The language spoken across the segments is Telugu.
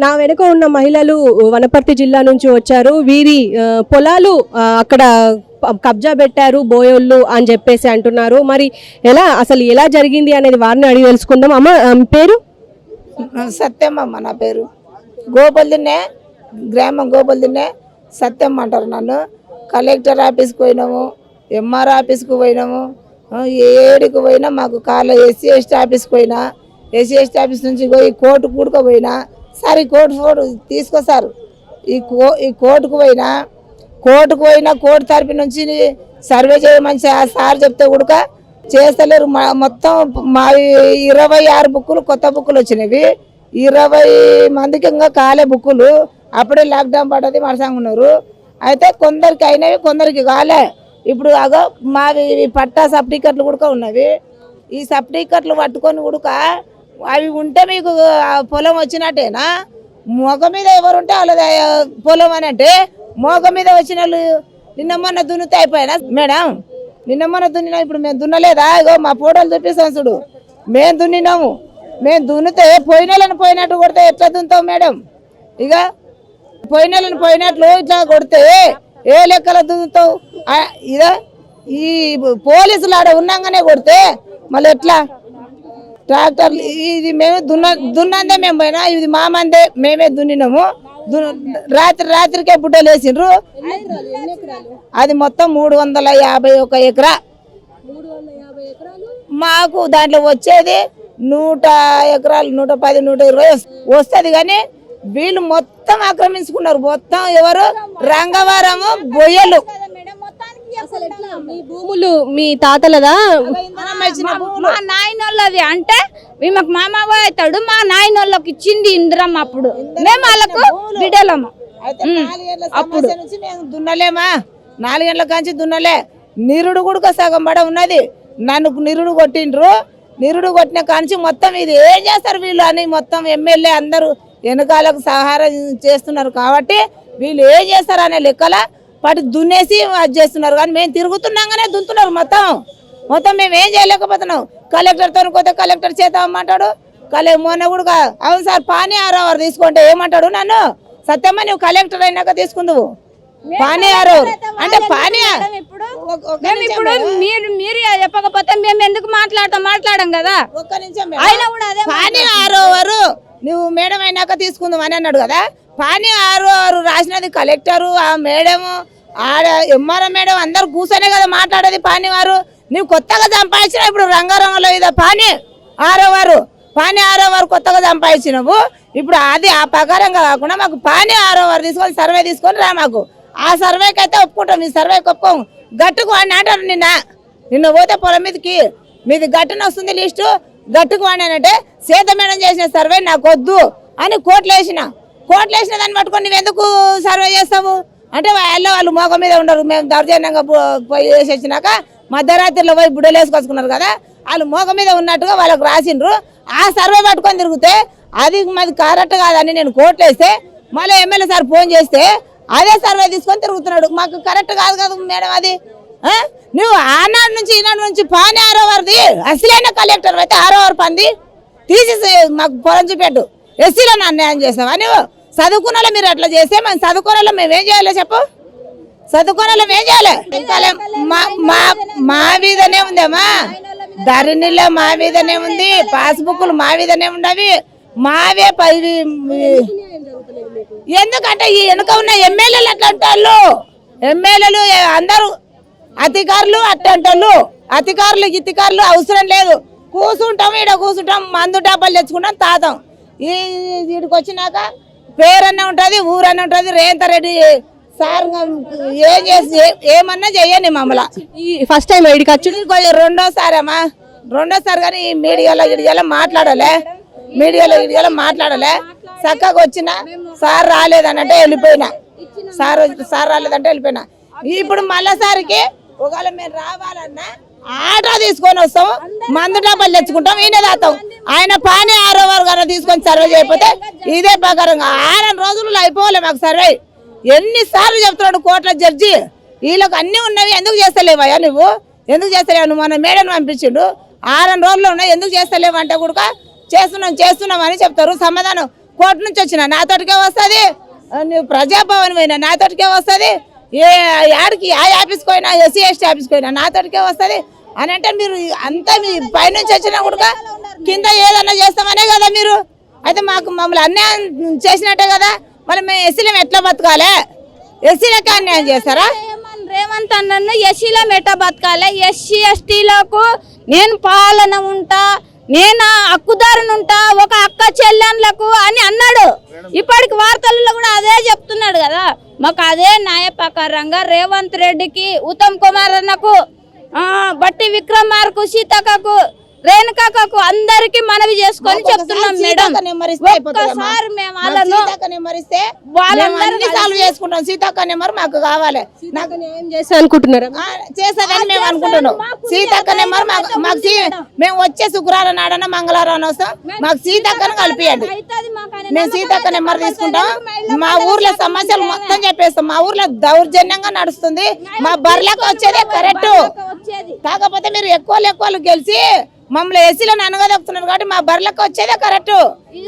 నా వెనుక ఉన్న మహిళలు వనపర్తి జిల్లా నుంచి వచ్చారు. వీరి పొలాలు అక్కడ కబ్జా పెట్టారు బోయోళ్ళు అని చెప్పేసి అంటున్నారు. మరి అసలు ఎలా జరిగింది అనేది వారిని అడిగి తెలుసుకుందాం. అమ్మ పేరు? సత్యమ్మ. నా పేరు గోపల్దిన్నే, గ్రామం గోపల్దిన్నే. సత్యమ్మ అంటారు నన్ను. కలెక్టర్ ఆఫీస్కి పోయినాము, ఎంఆర్ ఆఫీస్కి పోయినాము, ఏడికి పోయినా మాకు కాళ్ళ ఎస్సీ ఎస్టీ ఆఫీస్కి పోయినా, ఎస్సీ ఎస్టీ ఆఫీస్ నుంచి పోయి కోర్టు కూడుకోపోయినా, సార్ ఈ కోర్టు తీసుకొస్తారు. ఈ కోర్టుకు పోయినా కోర్టు తరపు నుంచి సర్వే చేయమని సార్ చెప్తే కూడా చేస్తలేరు. మొత్తం మా 26 బుక్కులు కొత్త బుక్కులు వచ్చినవి. 20 మందికి ఇంకా కాలే బుక్కులు. అప్పుడే లాక్డౌన్ పడ్డది, మరసంగా ఉన్నారు. అయితే కొందరికి అయినవి, కొందరికి కాలే. ఇప్పుడు అగో మావి పట్టా సర్టిఫికెట్లు కూడా ఉన్నవి. ఈ సర్టిఫికెట్లు పట్టుకొని కూడా అవి ఉంటే మీకు పొలం వచ్చినట్టేనా? మొగ మీద ఎవరుంటే వాళ్ళ పొలం అని అంటే, మోగ మీద వచ్చిన వాళ్ళు నిన్న మొన్న దున్నితే అయిపోయినా మేడం. నిన్న మొన్న దున్నినా, ఇప్పుడు మేము దున్నలేదా? ఇగో మా ఫోటోలు చూపిస్తాను చూడు. మేము దున్నినాము. మేము దున్నితే పోయినోళ్ళని పోయినట్టు కొడితే ఎట్లా దున్నుతావు మేడం? ఇక పోయినోళ్ళని పోయినట్లు ఇట్లా కొడితే ఏ లెక్కలో దున్నుతావు? ఇదా ఈ పోలీసులు ఆడ ఉన్నాగానే కొడితే మళ్ళీ ఎట్లా? ట్రాక్టర్లు ఇది మేము దున్నందే మేము పోయినా, ఇది మా మందే, మేమే దున్నినాము. రాత్రికే బుడ్డలు వేసిండ్రు. అది మొత్తం 351 ఎకరా. మాకు దాంట్లో వచ్చేది 100 ఎకరాలు, 110, 120 వస్తుంది. కానీ వీళ్ళు మొత్తం ఆక్రమించుకున్నారు. మొత్తం ఎవరు? రంగవరము బొయ్యలు. మీ భూములు మీ తాతలదా? మా నాయనోళ్ళది. అంటే మాకు మామ అవుతాడు, మా నాయనోళ్ళకి ఇచ్చింది ఇంద్రమ్మ. అప్పుడు మేము వాళ్ళకు బిడ్డలము. అప్పుడు మేము దున్నలేమా? 4 గంటల కాంచి దున్నలే. నిరుడు కూడా సగం పడ ఉన్నది. నన్ను నిరుడు కొట్టిండ్రు. నిరుడు కొట్టిన కాంచి మొత్తం ఇది ఏం చేస్తారు వీళ్ళు అని మొత్తం ఎమ్మెల్యే అందరూ వెనకాలకు సహారం చేస్తున్నారు. కాబట్టి వీళ్ళు ఏం చేస్తారు అనే లెక్కల వాటి దున్నేసి అది చేస్తున్నారు. కానీ మేము తిరుగుతున్నాగానే దున్నుతున్నారు మొత్తం మేము ఏం చేయలేకపోతున్నాం. కలెక్టర్తో పోతే కలెక్టర్ చేత అమ్మంటాడు. మొన్న కూడా అవును సార్ పానీ 6 అవర్ తీసుకుంటే ఏమంటాడు నన్ను? సత్యమ్మ నువ్వు కలెక్టర్ అయినాక తీసుకుందువు పానీ 6 అవర్ అంటే పానీ. ఇప్పుడు మీరు చెప్పకపోతే మేము ఎందుకు మాట్లాడం కదా. ఒక్క నిమిషం. పానీ 6 అవర్ నువ్వు మేడం అయినాక తీసుకుందాం అని అన్నాడు కదా. పానీ 6 అవర్ రాసినది కలెక్టరు, ఆ మేడము, ఆడ ఎంఆర్ఓ మేడం అందరు కూర్చొనే కదా మాట్లాడేది. పానీ వారు నువ్వు కొత్తగా సంపాదించిన ఇప్పుడు రంగారంగంలో ఇదా పానీ 6 అవర్ కొత్తగా సంపాదించినవు. ఇప్పుడు అది ఆ ప్రకారంగా కాకుండా మాకు పానీ 6 అవర్ తీసుకొని సర్వే తీసుకొని రా. మాకు ఆ సర్వేకి అయితే ఒప్పుకుంటాం, ఈ సర్వేకి ఒప్పుకోం. గట్టుకు వాడిని అంటారు. నిన్న పోతే పొలం మీది గట్టున వస్తుంది లిస్టు. గట్టుకు వాడినంటే సీత మేడం చేసిన సర్వే నాకు వద్దు అని కోర్టులు వేసిన దాన్ని పట్టుకొని నువ్వు ఎందుకు సర్వే చేస్తావు అంటే వాళ్ళు మోగ మీద ఉండరు. మేము దౌర్జన్యంగా పోయి వేసి వచ్చినాక మధ్యరాత్రిలో పోయి బుడ్డలు వేసుకొచ్చుకున్నారు కదా. వాళ్ళు మోగ మీద ఉన్నట్టుగా వాళ్ళకు రాసిండ్రు. ఆ సర్వే పట్టుకొని తిరిగితే అది మాది కరెక్ట్ కాదని నేను కోర్టులు వేస్తే మళ్ళీ ఎమ్మెల్యే సార్ ఫోన్ చేస్తే అదే సర్వే తీసుకొని తిరుగుతున్నాడు. మాకు కరెక్ట్ కాదు కదా మేడం అది. నువ్వు ఆనాడు నుంచి ఈనాడు నుంచి పానీ 6 అవర్ది అసలైన కలెక్టర్ అయితే 6 అవర్ పంది తీసేసి మాకు పొలం చూపెట్టు. ఎస్సీలో అన్యాయం చేస్తావా నువ్వు? చదువుకున్న మీరు అట్లా చేస్తే మనం చదువుకోవాలో మేమేం చేయాలి చెప్పు? చదువుకోవాలో మేం చేయాలి? మా మీదనే ఉందమ్మా, ధరణిలో మా మీదనే ఉంది, పాస్బుక్లు మా మీదనే ఉండవి, మావే ఎందుకంటే ఈ వెనుక ఉన్న ఎమ్మెల్యేలు అట్లా అంటారు. ఎమ్మెల్యేలు అందరూ అధికారులు అట్టంటారు. అధికారులు అవసరం లేదు. కూర్చుంటాం, ఈడ కూర్చుంటాం, మందు డబ్బాలు తెచ్చుకుంటాం, తాతాం. వీడికి వచ్చినాక పేరన్నా ఉంటుంది, ఊరన్నా ఉంటుంది. రేవంత్ రెడ్డి సార్ ఏం చేసి ఏమన్నా చెయ్యండి మమ్మల్ని. ఫస్ట్ టైం వీడికి వచ్చి రెండోసారి కానీ ఈ మీడియాలో మాట్లాడలే. చక్కగా వచ్చిన సార్ రాలేదనంటే వెళ్ళిపోయినా. ఇప్పుడు మళ్ళా సారికి ఒకవేళ మేము రావాలన్నా ఆటో తీసుకొని వస్తాం, మందు డబ్బాలు తెచ్చుకుంటాం, ఈయన తాతాం. ఆయన పానీ 6 అవర్ కన్నా తీసుకొని సర్వే చేయకపోతే ఇదే ప్రకారంగా 6 రోజులు అయిపోవాలి మాకు సర్వే. ఎన్నిసార్లు చెప్తున్నాడు కోర్టుల జడ్జి, వీళ్ళకి అన్నీ ఉన్నవి ఎందుకు చేస్తలేవయ్యా నువ్వు? ఎందుకు చేస్తలేవు? నువ్వు మన మేడం పంపించిండు 6 రోజుల్లో ఉన్నాయి ఎందుకు చేస్తలేవు అంటే కూడా చేస్తున్నాం అని చెప్తారు. సమాధానం కోర్టు నుంచి వచ్చిన నాతోటికే వస్తుంది, నువ్వు ప్రజాభవన్ పోయినా నాతోటికే వస్తుంది, యాడికి ఆ ఆఫీస్కి పోయినా ఎస్సీ ఎస్టీ ఆఫీస్కి పోయినా నాతోటికే వస్తుంది అని అంటే మీరు అంతా మీ పైనుంచి వచ్చినా కూడా కింద ఏదన్నా చేస్తామనే కదా మీరు. అయితే మమ్మల్ని అన్యాయం చేసినట్టే కదా, మరి మేము ఎస్సీలం ఎట్లా బతకాలి? ఎస్సీలకే అన్యాయం చేస్తారా? రేవంత్ అన్నను ఎస్సీలో మెట్ట బతకాలి, ఎస్సీ ఎస్టీలకు నేను పాలన ఉంటా, నేను హక్కుదారునుంటా ఒక అక్క చెల్లెన్లకు అని అన్నాడు. ఇప్పటికి వార్తలలో కూడా అదే చెప్తున్నాడు కదా. మాకు అదే న్యాయ ప్రకారంగా రేవంత్ రెడ్డికి, ఉత్తమ్ కుమార్ అన్నకు, బట్టి విక్రమార్కు, సీతక్కకు, రేణుకకు అందరికి మనవి చేసుకొని చెప్తున్నాం మేడం. ఒక్కసారి మేము వాళ్ళని సాల్వ్ చేసుకుంటాం. సీతక్క నెంబర్ మాకు కావాలి. నాకు న్యాయం చేస్తా అనుకుంటున్నారా? చేసేదని మేము అనుకుంటున్నాం. సీతక్క నెంబర్ మాకు మేము వచ్చే శుక్రవారం నాడన మంగళవారం వస్తాం, మాకు సీతక్కను కలిపియండి. మేము సీతక్క నెంబర్ తీసుకుంటాం. మా ఊర్లో సమస్యలు మొత్తం చెప్పేస్తాం. మా ఊర్లో దౌర్జన్యంగా నడుస్తుంది. మా బర్లకు వచ్చేదే కరెక్ట్. కాకపోతే మీరు ఎక్కువ గెలిచి మమ్మల్ని ఎస్సీలను అనగదొక్కుతున్నారు కాబట్టి మా బర్లకు వచ్చేదే కరెక్ట్.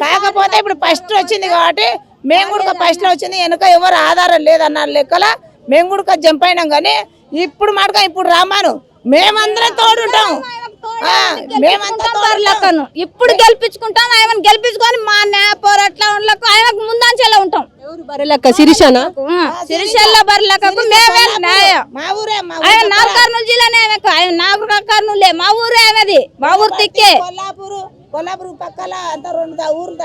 కాకపోతే ఇప్పుడు ఫస్ట్ వచ్చింది కాబట్టి మేము కూడా ఫస్ట్ లో వచ్చింది, వెనుక ఎవరు ఆధారం లేదన్న లెక్కల మేము కూడా జంప్ అయినాం. కానీ ఇప్పుడు మాటగా ఇప్పుడు రామాను మేమందరం తోడుంటాం. బర్లకను ఇప్పుడు గెలిపించుకుంటాం. ఆయన గెలిపించుకొని మా న్యాయ పోరాట్లకు ఆయనకు ముందంచెలా ఉంటాం. బర్రెలక్క శిరీషనా? సిరిసిల్ల బర్లకకు మేమే న్యాయం. ఆయన నాగర్నూలు జిల్లానే, ఆయన నాగర్నూలే మా ఊరే, అనేది మా ఊరు తిక్కే. కొల్లాపూర్ పక్కల అంత 2 ఊర్లు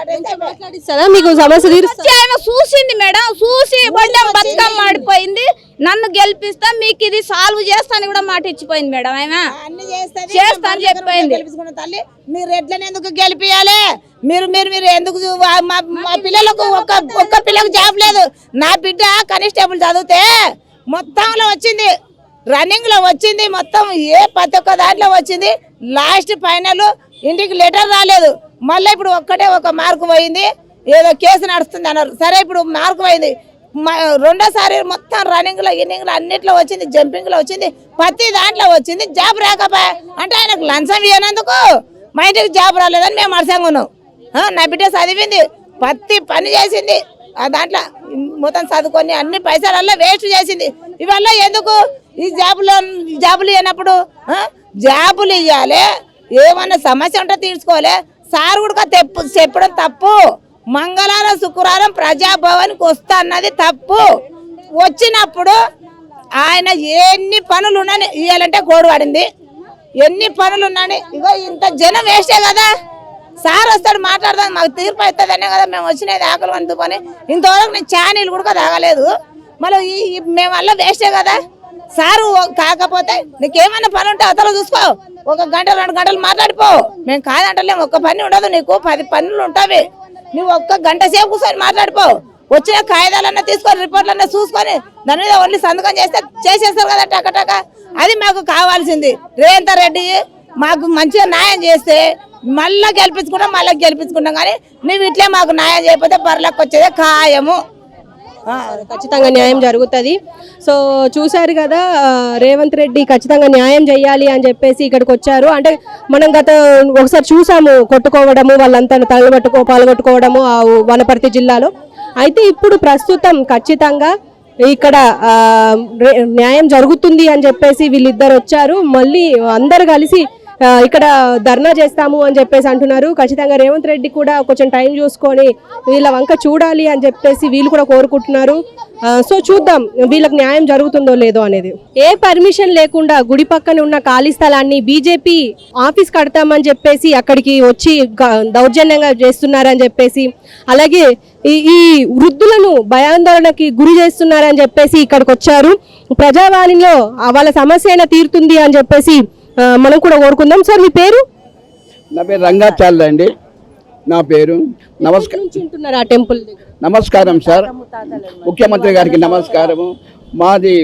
మాట్లాడిస్తారా మీకు సమస్య తీరుస్తా? ఆయన చూసింది మేడం, చూసి బొడ్డం బతుకమ్మ మాడిపోయింది, నన్ను గెలిపిస్తా మీకు ఇది సాల్వ్ చేస్తాను కూడా మాట ఇచ్చిపోయింది మేడం. ఆయన చేస్తా అని చెప్పిపోయింది. తల్లి మీరు ఎట్లని ఎందుకు గెలిపియాలి? మీరు మీరు మీరు ఎందుకు మా పిల్లలకు ఒక్క పిల్లకు జాబ్ లేదు. నా బిడ్డ కానిస్టేబుల్ చదివితే మొత్తంలో వచ్చింది, రన్నింగ్ లో వచ్చింది, మొత్తం ప్రతి ఒక్క దాంట్లో వచ్చింది. లాస్ట్ ఫైనల్ ఇంటికి లెటర్ రాలేదు. మళ్ళీ ఇప్పుడు ఒక మార్కు పోయింది, ఏదో కేసు నడుస్తుంది అన్నారు. సరే ఇప్పుడు మార్కు పోయింది, రెండోసారి మొత్తం రన్నింగ్ లో ఇన్నింగ్ లో అన్నిట్లో వచ్చింది, జంపింగ్ లో వచ్చింది, ప్రతి దాంట్లో వచ్చింది. జాబ్ రాకపోయా అంటే ఆయనకు లంచం ఇవ్వనందుకు మా ఇంటికి జాబ్ రాలేదని మేము అడసంగా ఉన్నాం. నా బిడ్డ చదివింది, ప్రతి పని చేసింది, ఆ దాంట్లో మొత్తం చదువుకొని అన్ని పైసలల్లో వేస్ట్ చేసింది. ఇవల్ల ఎందుకు ఈ జాబులు ఇవ్వనప్పుడు జాబులు ఇవ్వాలి, ఏమన్నా సమస్య ఉంటే తీర్చుకోవాలి. సార్ కూడా చెప్పడం తప్పు. మంగళవారం శుక్రవారం ప్రజాభవన్కి వస్తా అన్నది తప్పు. వచ్చినప్పుడు ఆయన ఎన్ని పనులు ఉన్నాయని ఇవ్వాలంటే గోడు పడింది, ఎన్ని పనులు ఉన్నాయని. ఇగో ఇంత జనం వేస్టే కదా. సార్ వస్తాడు మాట్లాడదాం, మాకు తీర్పు అవుతుందనే కదా మేము వచ్చినది ఆకలి అందుకొని. ఇంతవరకు నేను ఛానల్ కూడా తాగలేదు, మళ్ళీ మేము వల్ల వేస్టే కదా. సారు కాకపోతే నీకేమైనా పని ఉంటే అతను చూసుకో, 1 గంట 2 గంటలు మాట్లాడిపో. మేము కాదంటలేము, ఒక్క పని ఉండదు నీకు, 10 పనులు ఉంటావి. నువ్వు 1 గంట సేపు కూర్చొని మాట్లాడిపో. వచ్చిన కాగితాలన్నా తీసుకొని రిపోర్ట్లన్నా చూసుకొని దాని మీద ఓన్లీ సంతకం చేసేస్తారు కదా టక. అది మాకు కావాల్సింది. రేవంత్ రెడ్డి మాకు మంచిగా న్యాయం చేస్తే మళ్ళీ గెలిపించుకుంటాం కానీ నువ్వు ఇట్లే మాకు న్యాయం చేయకపోతే బర్లకు వచ్చేదే ఖాయము. ఖచ్చితంగా న్యాయం జరుగుతుంది. సో చూశారు కదా, రేవంత్ రెడ్డి ఖచ్చితంగా న్యాయం చేయాలి అని చెప్పేసి ఇక్కడికి వచ్చారు. అంటే మనం ఒకసారి చూసాము కొట్టుకోవడము, వాళ్ళంతా పాల్గొట్టుకోవడము ఆ వనపర్తి జిల్లాలో. అయితే ఇప్పుడు ప్రస్తుతం ఖచ్చితంగా ఇక్కడ న్యాయం జరుగుతుంది అని చెప్పేసి వీళ్ళిద్దరు వచ్చారు. మళ్ళీ అందరు కలిసి ఇక్కడ ధర్నా చేస్తాము అని చెప్పేసి అంటున్నారు. ఖచ్చితంగా రేవంత్ రెడ్డి కూడా కొంచెం టైం చూసుకొని వీళ్ళ వంక చూడాలి అని చెప్పేసి వీళ్ళు కూడా కోరుకుంటున్నారు. సో చూద్దాం వీళ్ళకి న్యాయం జరుగుతుందో లేదో అనేది. ఏ పర్మిషన్ లేకుండా గుడి పక్కన ఉన్న ఖాళీ స్థలాన్ని బీజేపీ ఆఫీస్ కడతామని చెప్పేసి అక్కడికి వచ్చి దౌర్జన్యంగా చేస్తున్నారని చెప్పేసి, అలాగే ఈ వృద్ధులను భయాందోళనకి గురి చేస్తున్నారని చెప్పేసి ఇక్కడికి వచ్చారు. ప్రజావాణిలో వాళ్ళ సమస్య అయినా తీరుతుంది అని చెప్పేసి మనం కూడా కోరుకుందాం. సార్ మీ పేరు? నా పేరు రంగాచార్య అండి. నా పేరు. నమస్కారం సార్, ముఖ్యమంత్రి గారికి నమస్కారము. మాది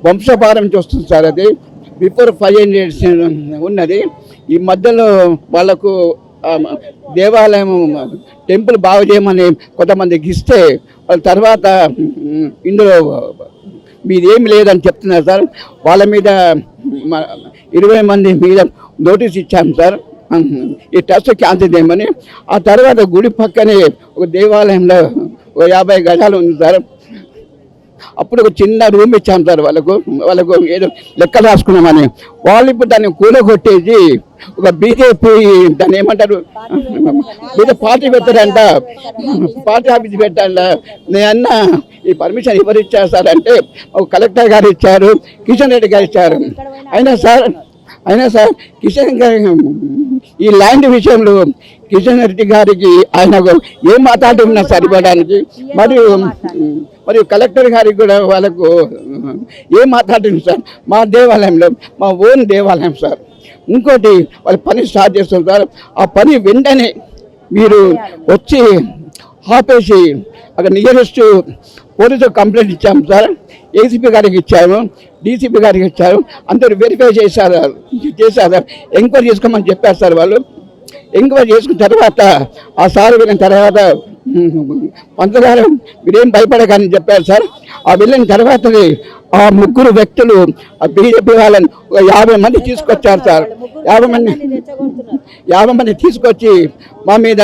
వంశపారం నుంచి వస్తుంది సార్. అది బిఫోర్ 500 years ఉన్నది. ఈ మధ్యలో వాళ్ళకు దేవాలయం టెంపుల్ బాగు చేయమని కొంతమందికి ఇస్తే వాళ్ళ తర్వాత ఇందులో మీది ఏమి లేదని చెప్తున్నారు సార్. వాళ్ళ మీద 20 మంది మీద నోటీస్ ఇచ్చాము సార్. ఈ ట్రస్ట్ క్యాన్సిల్ చేయమని. ఆ తర్వాత గుడి పక్కనే ఒక దేవాలయంలో ఒక 50 గజాలు ఉంది సార్. అప్పుడు ఒక చిన్న రూమ్ ఇచ్చాం సార్ వాళ్ళకు ఏదో లెక్క రాసుకున్నామని. వాళ్ళు ఇప్పుడు దాన్ని కూలగొట్టేసి ఒక బీజేపీ దాన్ని ఏమంటారు పార్టీ పెట్టారంట, పార్టీ ఆఫీస్ పెట్టారంట. నేనన్నా ఈ పర్మిషన్ ఎవరు ఇచ్చారు సార్ అంటే ఒక కలెక్టర్ గారు ఇచ్చారు, కిషన్ రెడ్డి గారు ఇచ్చారు. అయినా సార్ కిషన్ గారి ఈ ల్యాండ్ విషయంలో కిషన్ రెడ్డి గారికి ఆయనకు ఏం మాట్లాడి ఉన్నా సరిపడానికి, మరియు కలెక్టర్ గారికి కూడా వాళ్ళకు ఏం మాట్లాడింది సార్. మా దేవాలయంలో మా ఓన్ దేవాలయం సార్. ఇంకోటి వాళ్ళు పని స్టార్ట్ చేస్తారు సార్. ఆ పని వెంటనే మీరు వచ్చి ఆపేసి అక్కడ నియరెస్ట్ పోలీసు కంప్లైంట్ ఇచ్చాము సార్. ఏసీపీ గారికి ఇచ్చాము, డీసీపీ గారికి ఇచ్చారు. అందరూ వెరిఫై చేశారు, ఎంక్వైరీ చేసుకోమని చెప్పారు సార్. వాళ్ళు ఎంక్వైరీ చేసుకున్న తర్వాత ఆ సార్ వెళ్ళిన తర్వాత పంచదార మీరేం భయపడకని చెప్పారు సార్. ఆ వెళ్ళిన తర్వాత ఆ 3 వ్యక్తులు ఆ బీజేపీ వాళ్ళని 50 మంది తీసుకొచ్చారు సార్. 50 మంది తీసుకొచ్చి మా మీద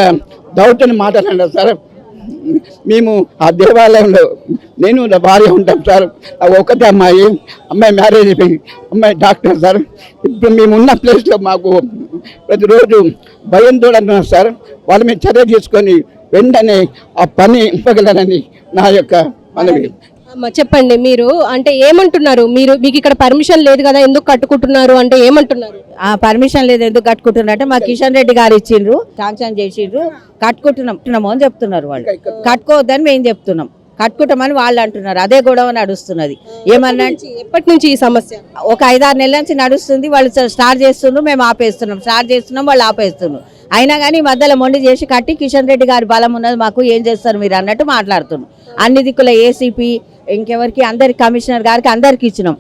దౌర్జన్యం మాట్లాడారు సార్. మేము ఆ దేవాలయంలో నేను నా భార్య ఉంటాం సార్. ఒకటే అమ్మాయి మ్యారేజ్ అయిపోయింది, అమ్మాయి డాక్టర్ సార్. ఇప్పుడు మేము ఉన్న ప్లేస్లో మాకు ప్రతిరోజు భయంతో అంటున్నారు సార్. వాళ్ళ మీద చర్య తీసుకొని వెంటనే ఆ పని ఇవ్వగలరని నా యొక్క మనవి. చెప్పండి, మీరు అంటే ఏమంటున్నారు? మీకు ఇక్కడ పర్మిషన్ లేదు కదా, ఎందుకు కట్టుకుంటున్నారు అంటే ఏమంటున్నారు? పర్మిషన్ లేదు ఎందుకు కట్టుకుంటున్నారంటే మా కిషన్ రెడ్డి గారు ఇచ్చిండ్రు, శాంక్షన్ చేసిండ్రు, కట్టుకుంటున్నాము అని చెప్తున్నారు. వాళ్ళు కట్టుకోవద్దని మేము చెప్తున్నాం, కట్టుకుంటామని వాళ్ళు అంటున్నారు. అదే గొడవ నడుస్తున్నది. ఏమన్నా ఎప్పటి నుంచి ఈ సమస్య? ఒక 5-6 నెలల నుంచి నడుస్తుంది. వాళ్ళు స్టార్ట్ చేస్తున్నారు, మేము ఆపేస్తున్నాం, స్టార్ట్ చేస్తున్నాం, వాళ్ళు ఆపేస్తున్నారు. అయినా కానీ మధ్యలో మొండి చేసి కట్టి కిషన్ రెడ్డి గారి బలం ఉన్నది మాకు, ఏం చేస్తారు మీరు అన్నట్టు మాట్లాడుతున్నాం. అన్ని దిక్కుల ఏసీపీ ఇంకెవరికి అందరికి కమిషనర్ గారికి అందరికి ఇచ్చినాం.